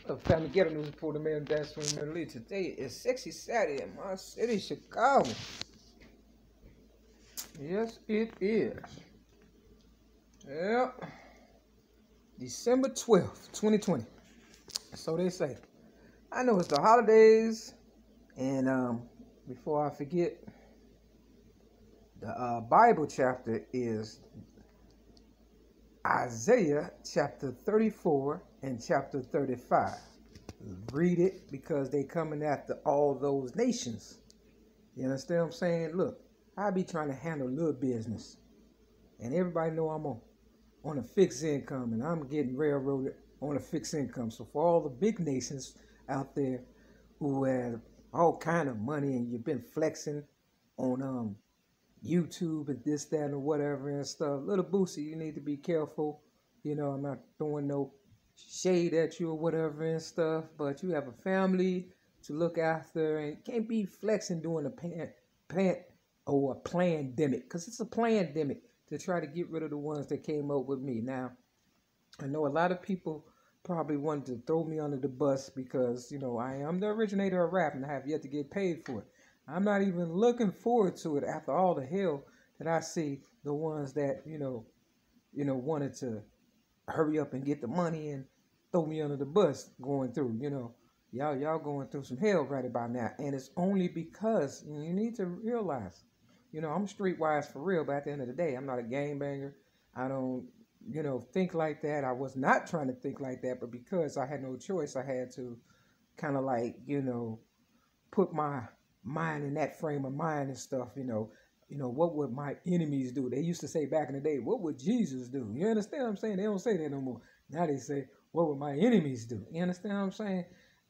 Family Ghetto News Report, the man that's from MARYLEE. Today is Sexy Saturday in my city, Chicago. Yes, it is. Yep. December 12th, 2020. So they say. I know it's the holidays, and before I forget, the Bible chapter is Isaiah chapter 34 and chapter 35. Read it because they coming after all those nations. You understand what I'm saying? Look, I be trying to handle little business, and everybody know I'm on a fixed income, and I'm getting railroaded on a fixed income. So for all the big nations out there who have all kind of money and you've been flexing on YouTube and this, that, and whatever and stuff, little Boosie, you need to be careful. You know, I'm not throwing no shade at you or whatever and stuff, but you have a family to look after and can't be flexing during a pandemic, because it's a pandemic, to try to get rid of the ones that came up with me. Now, I know a lot of people probably wanted to throw me under the bus because, you know, I am the originator of rap and I have yet to get paid for it. I'm not even looking forward to it after all the hell that I see the ones that, you know, wanted to hurry up and get the money and throw me under the bus going through. You know, y'all going through some hell right about now. And it's only because you need to realize, you know, I'm streetwise for real, but at the end of the day, I'm not a gangbanger. I don't, you know, think like that. I was not trying to think like that, but because I had no choice, I had to kind of like, you know, put my mind in that frame of mind and stuff. You know, what would my enemies do? They used to say back in the day, what would Jesus do? You understand what I'm saying? They don't say that no more. Now they say, what would my enemies do? You understand what I'm saying?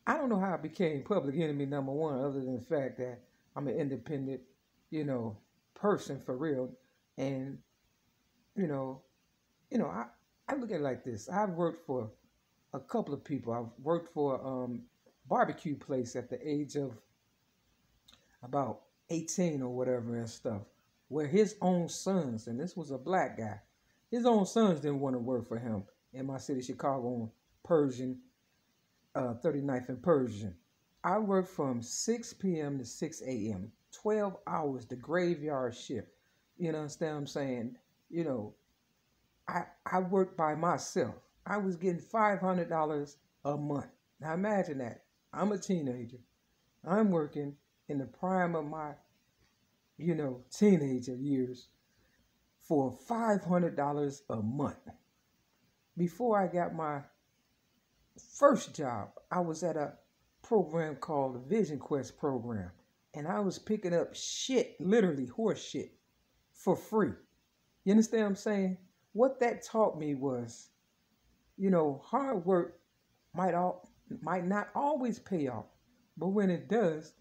I don't know how I became public enemy number one, other than the fact that I'm an independent, you know, person for real. And, you know, I look at it like this. I've worked for a couple of people. I've worked for a barbecue place at the age of about 18 or whatever and stuff, where his own sons, and this was a black guy, his own sons didn't want to work for him in my city, Chicago, on Persian, 39th and Persian. I worked from 6 p.m. to 6 a.m., 12 hours, the graveyard shift. You know, understand what I'm saying? You know, I worked by myself. I was getting $500 a month. Now imagine that. I'm a teenager. I'm working in the prime of my, you know, teenager years for $500 a month. Before I got my first job, I was at a program called the Vision Quest program, and I was picking up shit, literally horse shit, for free. You understand what I'm saying? What that taught me was, you know, hard work might not always pay off, but when it does,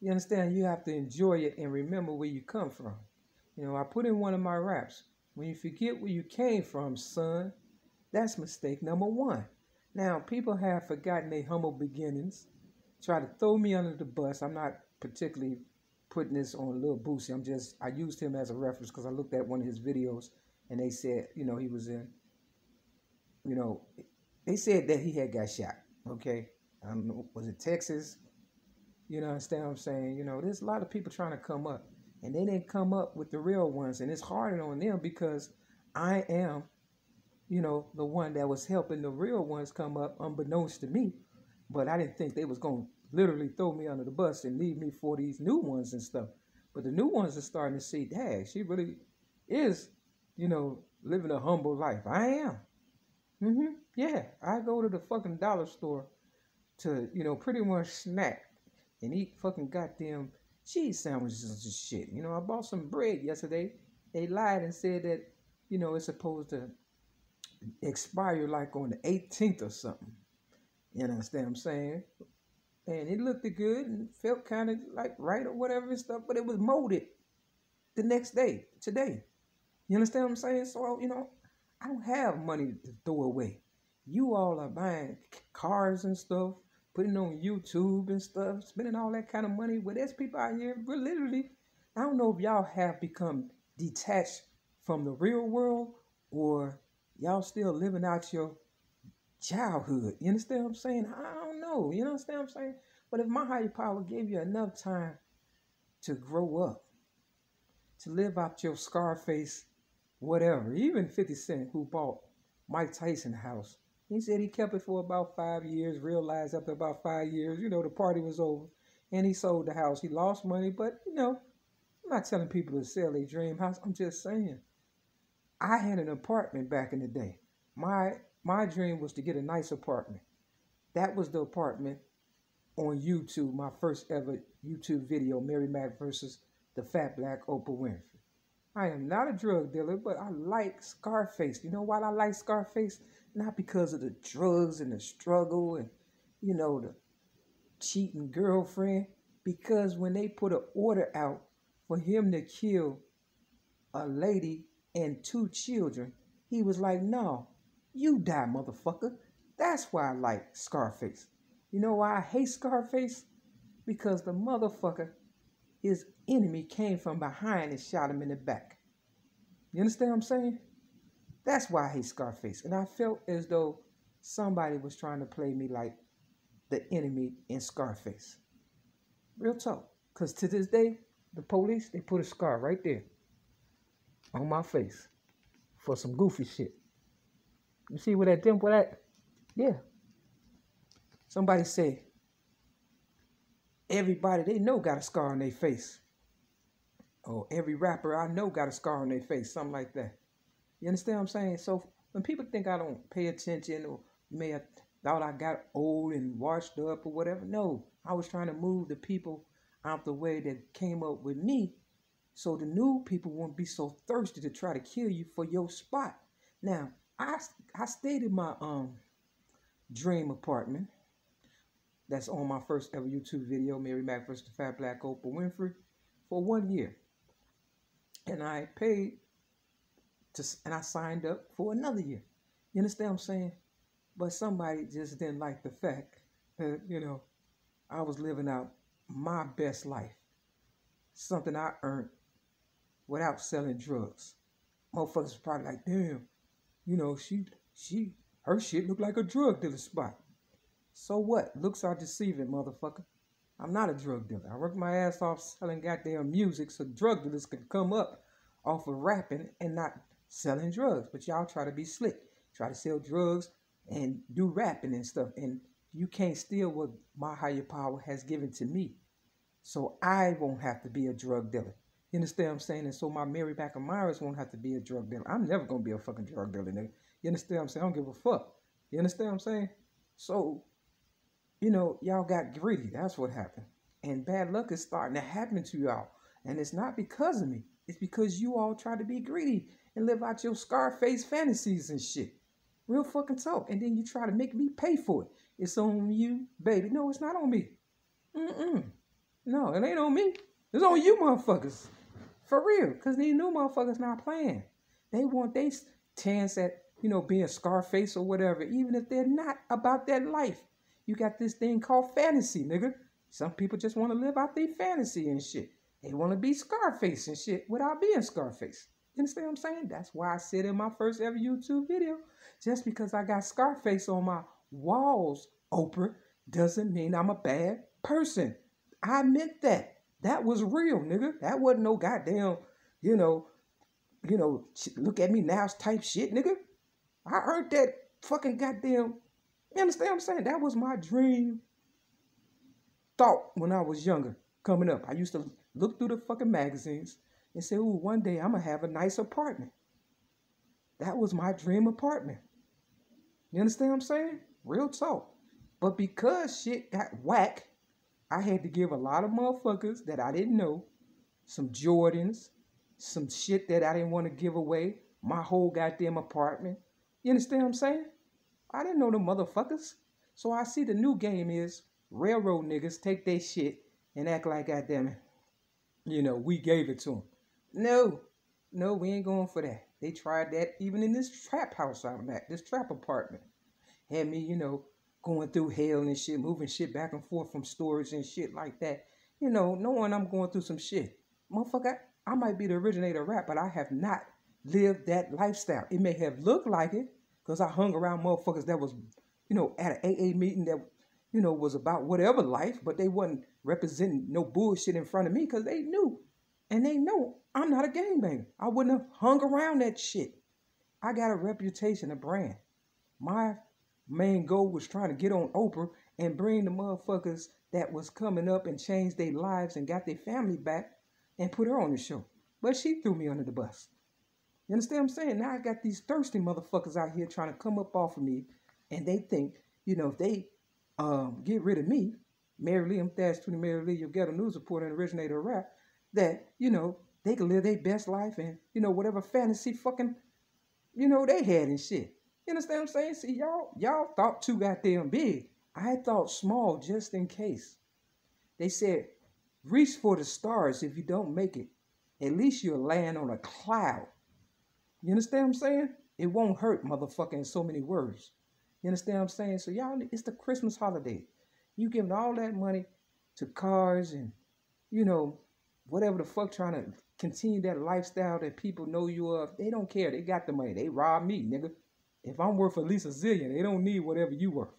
you understand, you have to enjoy it and remember where you come from. You know, I put in one of my raps, when you forget where you came from, son, that's mistake number one. Now, people have forgotten their humble beginnings, try to throw me under the bus. I'm not particularly putting this on Lil Boosie. I used him as a reference because I looked at one of his videos and they said, you know, he was in, you know, they said that he had got shot. Okay. I don't know, was it Texas? You know, understand what I'm saying? You know, there's a lot of people trying to come up, and they didn't come up with the real ones, and it's harder on them because I am, you know, the one that was helping the real ones come up unbeknownst to me, but I didn't think they was going to literally throw me under the bus and leave me for these new ones and stuff. But the new ones are starting to see, dang, she really is, you know, living a humble life. I am. Yeah, I go to the fucking dollar store to, you know, pretty much snack and eat fucking goddamn cheese sandwiches and shit. You know, I bought some bread yesterday. They lied and said that, you know, it's supposed to expire like on the 18th or something. You understand what I'm saying? And it looked good and felt kind of like right or whatever and stuff, but it was molded the next day, today. You understand what I'm saying? So, you know, I don't have money to throw away. You all are buying cars and stuff, putting on YouTube and stuff, spending all that kind of money. Well, there's people out here, we're literally, I don't know if y'all have become detached from the real world or y'all still living out your childhood. You understand what I'm saying? I don't know. You understand what I'm saying? But if my higher power gave you enough time to grow up, to live out your Scarface, whatever, even 50 Cent, who bought Mike Tyson's house, he said he kept it for about 5 years, realized after about 5 years, the party was over, and he sold the house. He lost money, but, I'm not telling people to sell their dream house. I'm just saying, I had an apartment back in the day. My dream was to get a nice apartment. That was the apartment on YouTube, my first ever YouTube video, MARYLEE versus the fat black Oprah Winfrey. I am not a drug dealer, but I like Scarface. You know why I like Scarface? Not because of the drugs and the struggle and, the cheating girlfriend. Because when they put an order out for him to kill a lady and 2 children, he was like, no, you die, motherfucker. That's why I like Scarface. You know why I hate Scarface? Because the motherfucker, his enemy, came from behind and shot him in the back. You understand what I'm saying? That's why I hate Scarface. And I felt as though somebody was trying to play me like the enemy in Scarface. Real talk. Because to this day, the police, they put a scar right there on my face for some goofy shit. You see where that dimple at? Yeah. Somebody say, everybody they know got a scar on their face. Or every rapper I know got a scar on their face. Something like that. You understand what I'm saying? So when people think I don't pay attention, or you may have thought I got old and washed up or whatever. No, I was trying to move the people out the way that came up with me, so the new people won't be so thirsty to try to kill you for your spot. Now, I stayed in my dream apartment. That's on my first ever YouTube video, MARYLEE versus the fat black Oprah Winfrey, for 1 year. And I paid and I signed up for another year. You understand what I'm saying? But somebody just didn't like the fact that, I was living out my best life. Something I earned without selling drugs. Motherfuckers probably like, damn, her shit look like a drug dealer spot. So what? Looks are deceiving, motherfucker. I'm not a drug dealer. I work my ass off selling goddamn music so drug dealers can come up off of rapping and not selling drugs. But y'all try to be slick. Try to sell drugs and do rapping and stuff. And you can't steal what my higher power has given to me. So I won't have to be a drug dealer. You understand what I'm saying? And so my Mary Back of Myers won't have to be a drug dealer. I'm never going to be a fucking drug dealer, nigga. You understand what I'm saying? I don't give a fuck. You understand what I'm saying? So, y'all got greedy. That's what happened. And bad luck is starting to happen to y'all. And it's not because of me. It's because you all try to be greedy and live out your Scarface fantasies and shit. Real fucking talk. And then you try to make me pay for it. It's on you, baby. No, it's not on me. No, it ain't on me. It's on you motherfuckers. For real. Because these new motherfuckers not playing. They want their chance at, being Scarface or whatever, even if they're not about that life. You got this thing called fantasy, nigga. Some people just want to live out their fantasy and shit. They want to be Scarface and shit without being Scarface. You understand what I'm saying? That's why I said in my first ever YouTube video, just because I got Scarface on my walls, Oprah, doesn't mean I'm a bad person. I meant that. That was real, nigga. That wasn't no goddamn, look at me now type shit, nigga. I earned that fucking goddamn, you understand what I'm saying? That was my dream thought when I was younger, coming up. I used to look through the fucking magazines and say, ooh, one day I'm going to have a nice apartment. That was my dream apartment. You understand what I'm saying? Real talk. But because shit got whack, I had to give a lot of motherfuckers that I didn't know some Jordans, some shit that I didn't want to give away, my whole goddamn apartment. You understand what I'm saying? I didn't know the motherfuckers. So I see the new game is railroad niggas take their shit and act like, goddamn it, we gave it to them. No, we ain't going for that. They tried that even in this trap house I'm at, this trap apartment. Had me, going through hell and shit, moving shit back and forth from storage and shit like that. Knowing I'm going through some shit. Motherfucker, I might be the originator of rap, but I have not lived that lifestyle. It may have looked like it, because I hung around motherfuckers that was at an AA meeting that, was about whatever life, but they wasn't representing no bullshit in front of me because they knew. And they know I'm not a gangbanger. I wouldn't have hung around that shit. I got a reputation, a brand. My main goal was trying to get on Oprah and bring the motherfuckers that was coming up and changed their lives and got their family back and put her on the show. But she threw me under the bus. You understand what I'm saying? Now I got these thirsty motherfuckers out here trying to come up off of me, and they think, if they get rid of me, MARYLEE, I'm #20 MARYLEE, your ghetto news reporter and originator of rap, that, they can live their best life and, whatever fantasy fucking, they had and shit. You understand what I'm saying? See, y'all thought too goddamn big. I thought small just in case. They said, reach for the stars. If you don't make it, at least you'll land on a cloud. You understand what I'm saying? It won't hurt, motherfucker, in so many words. You understand what I'm saying? So y'all, it's the Christmas holiday. You giving all that money to cars and, whatever the fuck, trying to continue that lifestyle that people know you of. They don't care. They got the money. They rob me, nigga. If I'm worth at least $1 zillion, they don't need whatever you worth.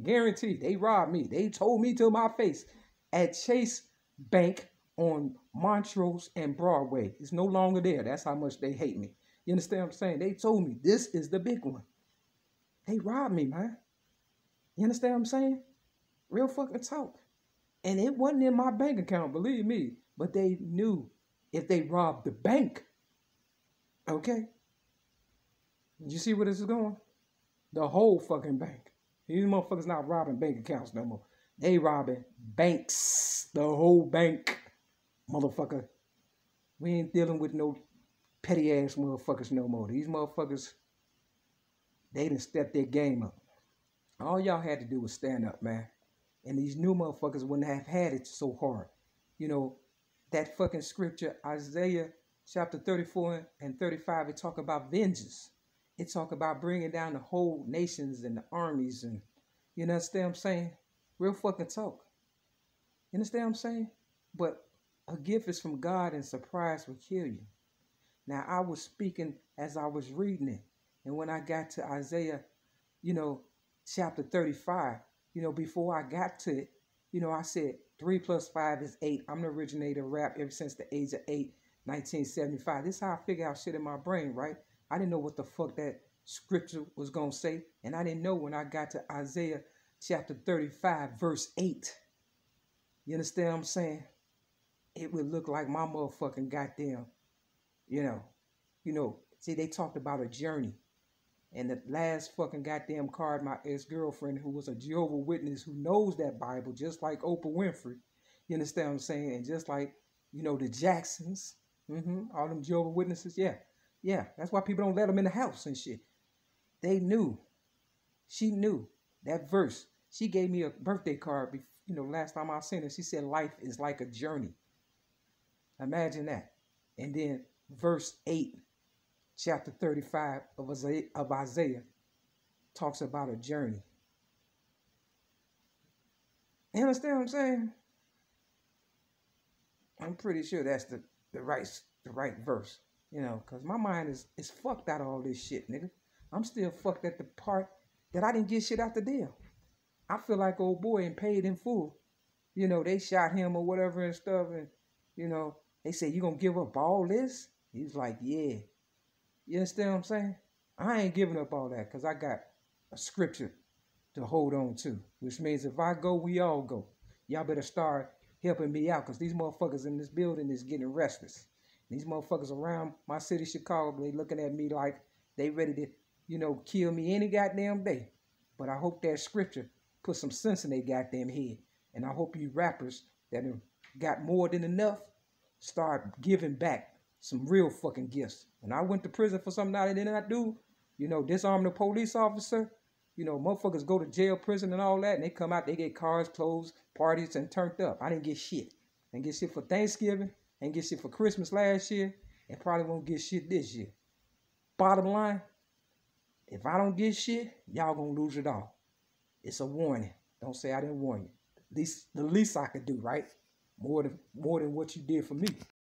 Guaranteed. They robbed me. They told me to my face at Chase Bank on Montrose and Broadway. It's no longer there. That's how much they hate me. You understand what I'm saying? They told me this is the big one. They robbed me, man. You understand what I'm saying? Real fucking talk. And it wasn't in my bank account, believe me. But they knew if they robbed the bank. Okay? You see where this is going? The whole fucking bank. These motherfuckers not robbing bank accounts no more. They robbing banks. The whole bank. Motherfucker. We ain't dealing with no petty ass motherfuckers no more. These motherfuckers, they done stepped their game up. All y'all had to do was stand up, man. And these new motherfuckers wouldn't have had it so hard. That fucking scripture, Isaiah chapter 34 and 35, it talk about vengeance. It talk about bringing down the whole nations and the armies, and you understand what I'm saying? Real fucking talk. You understand what I'm saying? But a gift is from God and surprise will kill you. Now, I was speaking as I was reading it. And when I got to Isaiah, chapter 35, before I got to it, I said 3 + 5 is 8. I'm the originator of rap ever since the age of 8, 1975. This is how I figure out shit in my brain, right? I didn't know what the fuck that scripture was going to say. And I didn't know when I got to Isaiah chapter 35, verse 8. You understand what I'm saying? It would look like my motherfucking goddamn, see, they talked about a journey. And the last fucking goddamn card, my ex-girlfriend, who was a Jehovah's Witness, who knows that Bible, just like Oprah Winfrey. You understand what I'm saying? And just like, the Jacksons, all them Jehovah's Witnesses, yeah. That's why people don't let them in the house and shit. They knew. She knew that verse. She gave me a birthday card, last time I seen her. She said, life is like a journey. Imagine that. And then verse 8, chapter 35 of Isaiah talks about a journey. You understand what I'm saying? I'm pretty sure that's the right verse, because my mind is fucked out of all this shit, nigga. I'm still fucked at the part that I didn't get shit out the deal. I feel like old boy and paid in full. They shot him or whatever and stuff, and, they said, you gonna give up all this? He was like, yeah. You understand what I'm saying? I ain't giving up all that because I got a scripture to hold on to, which means if I go, we all go. Y'all better start helping me out because these motherfuckers in this building is getting restless. These motherfuckers around my city, Chicago, they looking at me like they ready to, kill me any goddamn day. But I hope that scripture put some sense in their goddamn head. And I hope you rappers that have got more than enough start giving back some real fucking gifts. When I went to prison for something I did not do, disarm the police officer, motherfuckers go to jail, prison and all that, and they come out, they get cars, clothes, parties, and turned up. I didn't get shit. I didn't get shit for Thanksgiving, I didn't get shit for Christmas last year, and probably won't get shit this year. Bottom line, if I don't get shit, y'all gonna lose it all. It's a warning. Don't say I didn't warn you. The least I could do, right? More than what you did for me.